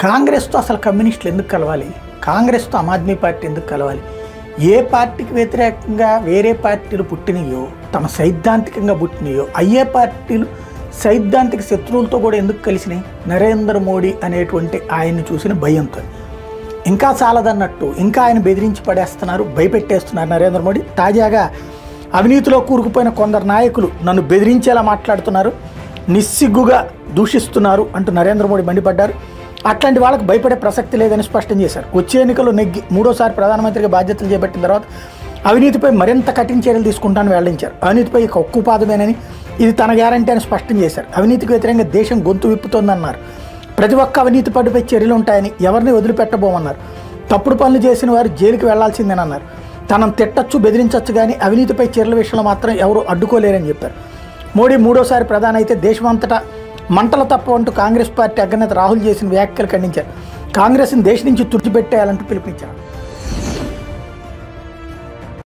కాంగ్రెస్తో అసలు కమ్యూనిస్టులు ఎందుకు కలవాలి? కాంగ్రెస్తో ఆమ్ ఆద్మీ పార్టీ ఎందుకు కలవాలి? ఏ పార్టీకి వ్యతిరేకంగా వేరే పార్టీలు పుట్టినయో, తమ సైద్ధాంతికంగా పుట్టినయో అయ్యే పార్టీలు సైద్ధాంతిక శత్రువులతో కూడా ఎందుకు కలిసినాయి? నరేంద్ర మోడీ అనేటువంటి ఆయన్ని చూసిన భయంతో. ఇంకా చాలదన్నట్టు ఇంకా ఆయన బెదిరించి పడేస్తున్నారు, భయపెట్టేస్తున్నారు నరేంద్ర మోడీ. తాజాగా అవినీతిలో కూరుకుపోయిన కొందరు నాయకులు నన్ను బెదిరించేలా మాట్లాడుతున్నారు, నిస్సిగ్గుగా దూషిస్తున్నారు అంటూ నరేంద్ర మోడీ మండిపడ్డారు. అట్లాంటి వాళ్ళకు భయపడే ప్రసక్తి లేదని స్పష్టం చేశారు. వచ్చే ఎన్నికల్లో నెగ్గి మూడోసారి ప్రధానమంత్రిగా బాధ్యతలు చేపట్టిన తర్వాత అవినీతిపై మరింత కఠిన చర్యలు తీసుకుంటానని వెల్లడించారు. అవినీతిపై ఇక ఉక్కుపాదమేనని, ఇది తన గ్యారంటీ అని స్పష్టం చేశారు. అవినీతికి వ్యతిరేకంగా దేశం గొంతు విప్పుతోందన్నారు. ప్రతి ఒక్క అవినీతి పట్టుపై చర్యలు ఉంటాయని, ఎవరిని వదిలిపెట్టబోమన్నారు. తప్పుడు పనులు చేసిన వారు జైలుకి వెళ్లాల్సిందేనన్నారు. తనను తిట్టచ్చు, బెదిరించవచ్చు, కానీ అవినీతిపై చర్యల విషయంలో మాత్రం ఎవరు అడ్డుకోలేరని చెప్పారు. మోడీ మూడోసారి ప్రధాని అయితే దేశమంతటా మంటలు తప్పవంటూ కాంగ్రెస్ పార్టీ అగ్రనేత రాహుల్ చేసిన వ్యాఖ్యలు ఖండించారు. కాంగ్రెస్ని దేశం నుంచి తుడిచిపెట్టేయాలంటూ పిలుపునిచ్చారు.